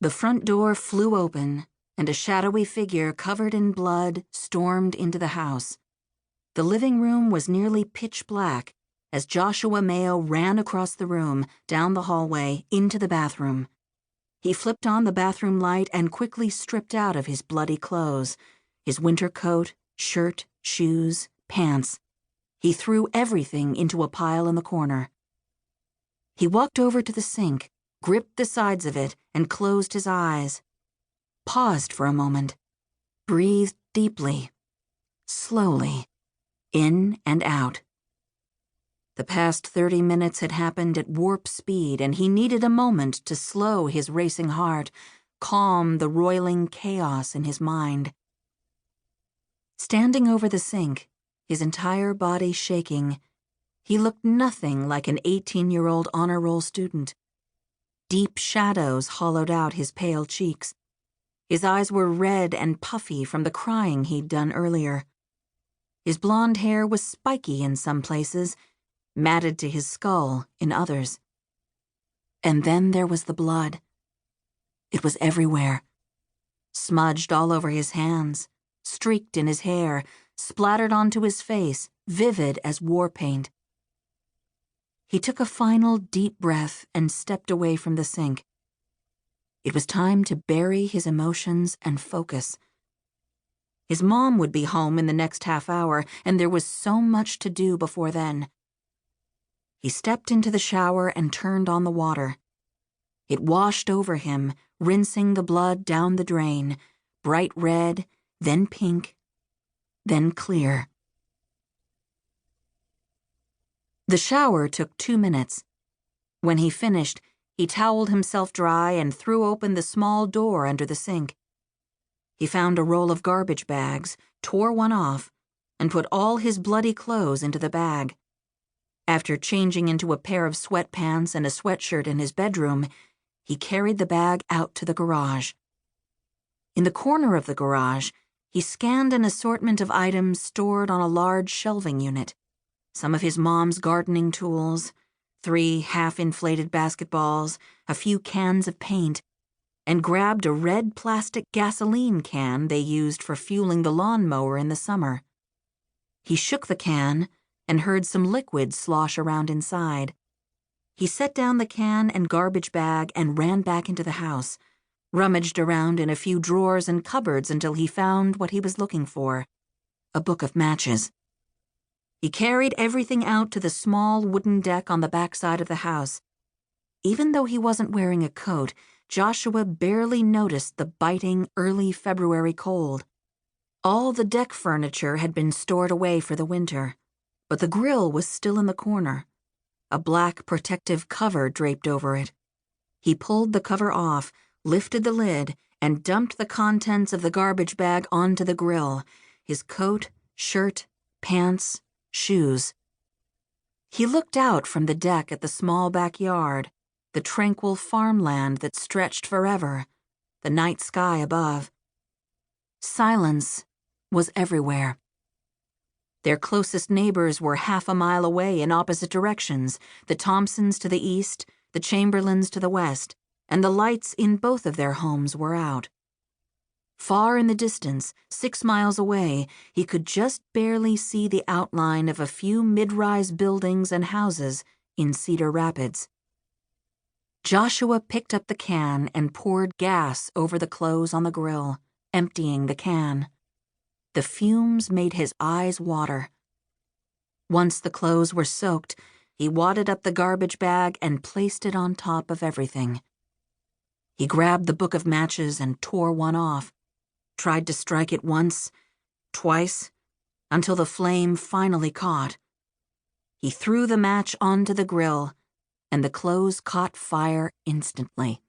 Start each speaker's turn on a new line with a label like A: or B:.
A: The front door flew open, and a shadowy figure covered in blood stormed into the house. The living room was nearly pitch black as Joshua Mayo ran across the room, down the hallway, into the bathroom. He flipped on the bathroom light and quickly stripped out of his bloody clothes, his winter coat, shirt, shoes, pants. He threw everything into a pile in the corner. He walked over to the sink, gripped the sides of it, and closed his eyes. Paused for a moment, breathed deeply, slowly, in and out. The past 30 minutes had happened at warp speed, and he needed a moment to slow his racing heart, calm the roiling chaos in his mind. Standing over the sink, his entire body shaking, he looked nothing like an 18-year-old honor roll student. Deep shadows hollowed out his pale cheeks. His eyes were red and puffy from the crying he'd done earlier. His blonde hair was spiky in some places, matted to his skull in others. And then there was the blood. It was everywhere. Smudged all over his hands, streaked in his hair, splattered onto his face, vivid as war paint. He took a final deep breath and stepped away from the sink. It was time to bury his emotions and focus. His mom would be home in the next half hour, and there was so much to do before then. He stepped into the shower and turned on the water. It washed over him, rinsing the blood down the drain, bright red, then pink, then clear. The shower took 2 minutes. When he finished, he toweled himself dry and threw open the small door under the sink. He found a roll of garbage bags, tore one off, and put all his bloody clothes into the bag. After changing into a pair of sweatpants and a sweatshirt in his bedroom, he carried the bag out to the garage. In the corner of the garage, he scanned an assortment of items stored on a large shelving unit. Some of his mom's gardening tools, 3 half-inflated basketballs, a few cans of paint, and grabbed a red plastic gasoline can they used for fueling the lawnmower in the summer. He shook the can and heard some liquid slosh around inside. He set down the can and garbage bag and ran back into the house, rummaged around in a few drawers and cupboards until he found what he was looking for, a book of matches. He carried everything out to the small wooden deck on the backside of the house. Even though he wasn't wearing a coat, Joshua barely noticed the biting early February cold. All the deck furniture had been stored away for the winter, but the grill was still in the corner, a black protective cover draped over it. He pulled the cover off, lifted the lid, and dumped the contents of the garbage bag onto the grill, his coat, shirt, pants, shoes. He looked out from the deck at the small backyard, the tranquil farmland that stretched forever, the night sky above. Silence was everywhere. Their closest neighbors were half a mile away in opposite directions, the Thompsons to the east, the Chamberlains to the west, and the lights in both of their homes were out. Far in the distance, 6 miles away, he could just barely see the outline of a few mid-rise buildings and houses in Cedar Rapids. Joshua picked up the can and poured gas over the clothes on the grill, emptying the can. The fumes made his eyes water. Once the clothes were soaked, he wadded up the garbage bag and placed it on top of everything. He grabbed the book of matches and tore one off, tried to strike it once, twice, until the flame finally caught. He threw the match onto the grill, and the clothes caught fire instantly.